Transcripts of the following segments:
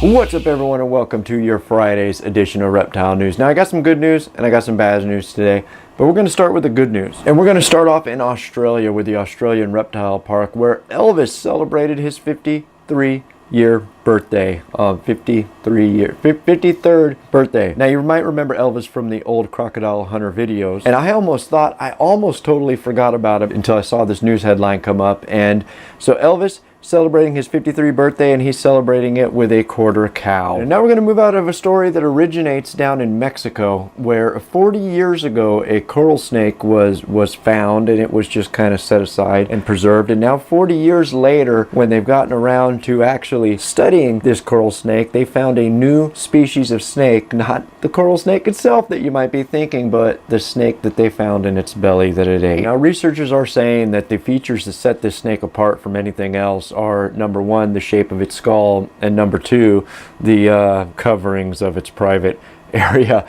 What's up, everyone, and welcome to your Friday's edition of Reptile News. Now, I got some good news and I got some bad news today, but we're going to start with the good news. And we're going to start off in Australia with the Australian Reptile Park, where Elvis celebrated his 53-year birthday. 53rd birthday. Now, you might remember Elvis from the old Crocodile Hunter videos, and I almost totally forgot about it until I saw this news headline come up. And so Elvis celebrating his 53rd birthday, and he's celebrating it with a quarter cow. And now we're going to move out of a story that originates down in Mexico, where 40 years ago a coral snake was found, and it was just kind of set aside and preserved. And now 40 years later, when they've gotten around to actually studying this coral snake, they found a new species of snake, not the coral snake itself that you might be thinking, but the snake that they found in its belly that it ate. Now, researchers are saying that the features that set this snake apart from anything else are, number one, the shape of its skull, and number two, the coverings of its private area.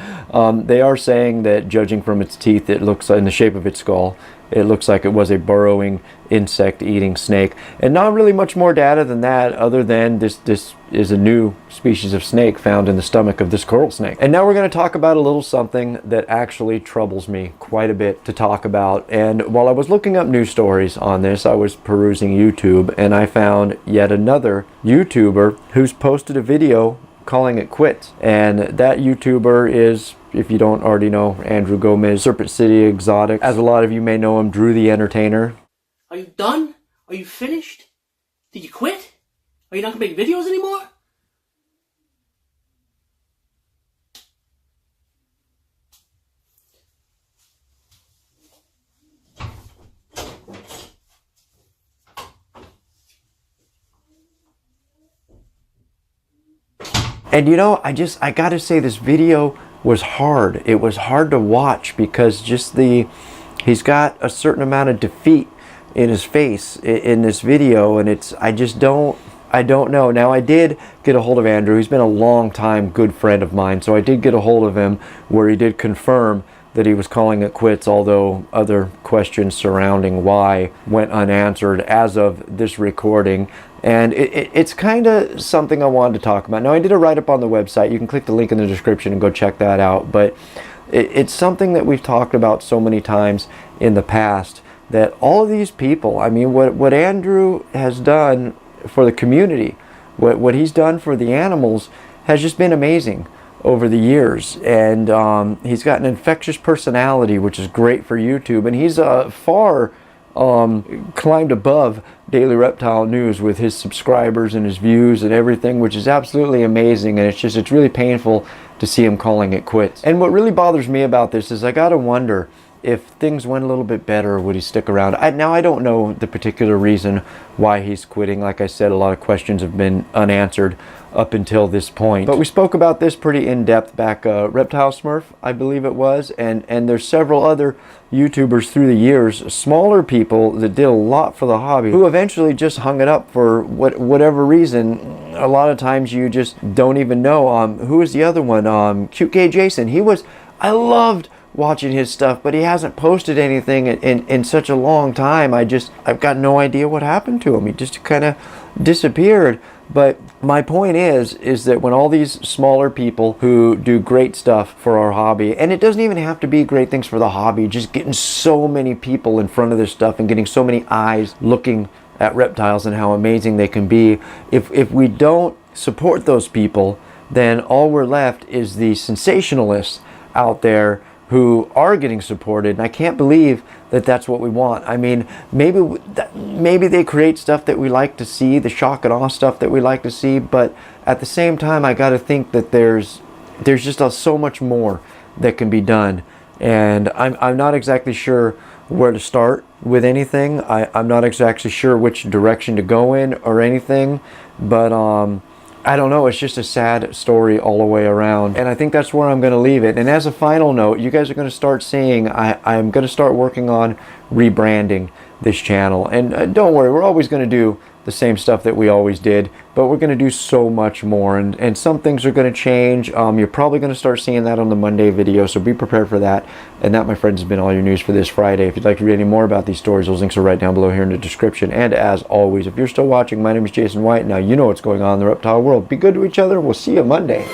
They are saying that, judging from its teeth, it looks, in the shape of its skull, it looks like it was a burrowing, insect-eating snake. And not really much more data than that, other than this is a new species of snake found in the stomach of this coral snake. And now we're going to talk about a little something that actually troubles me quite a bit to talk about. And while I was looking up news stories on this, I was perusing YouTube, and I found yet another YouTuber who's posted a video calling it quits. And that YouTuber is, if you don't already know, Andrew Gomez, Serpent City Exotic. As a lot of you may know him, Drew the Entertainer. Are you done? Are you finished? Did you quit? Are you not gonna make videos anymore? And you know, I gotta say, this video was hard. It was hard to watch because he's got a certain amount of defeat in his face in this video, and I don't know. Now, I did get a hold of Andrew. He's been a long time good friend of mine, so I did get a hold of him where he did confirm that he was calling it quits, although other questions surrounding why went unanswered as of this recording. And it's kind of something I wanted to talk about. Now, I did a write-up on the website. You can click the link in the description and go check that out. But it's something that we've talked about so many times in the past, that all of these people, I mean, what Andrew has done for the community, what he's done for the animals, has just been amazing over the years. And he's got an infectious personality, which is great for YouTube. And he's far climbed above Daily Reptile News with his subscribers and his views and everything, which is absolutely amazing. And it's really painful to see him calling it quits. And what really bothers me about this is I gotta wonder, if things went a little bit better, would he stick around? Now, I don't know the particular reason why he's quitting. Like I said, a lot of questions have been unanswered up until this point. But we spoke about this pretty in-depth back, Reptile Smurf, I believe it was, and there's several other YouTubers through the years, smaller people that did a lot for the hobby, who eventually just hung it up for whatever reason. A lot of times you just don't even know. Who was the other one? Cute K Jason. I loved watching his stuff, but he hasn't posted anything in such a long time. I've got no idea what happened to him. He just kind of disappeared. But my point is that when all these smaller people who do great stuff for our hobby, and it doesn't even have to be great things for the hobby, just getting so many people in front of this stuff and getting so many eyes looking at reptiles and how amazing they can be, if we don't support those people, then all we're left is the sensationalists out there who are getting supported. And I can't believe that that's what we want. I mean, maybe they create stuff that we like to see, the shock and awe stuff that we like to see, but at the same time, I got to think that there's just so much more that can be done. And I'm not exactly sure where to start with anything. I'm not exactly sure which direction to go in or anything, but I don't know, it's just a sad story all the way around. And I think that's where I'm going to leave it. And as a final note, you guys are going to start seeing, I'm going to start working on rebranding this channel. And don't worry, we're always going to do the same stuff that we always did, but we're going to do so much more, and some things are going to change. You're probably going to start seeing that on the Monday video, so be prepared for that. And that, my friends, has been all your news for this Friday. If you'd like to read any more about these stories, those links are right down below here in the description. And as always, if you're still watching, my name is Jason White. Now you know what's going on in the reptile world. Be good to each other. We'll see you Monday.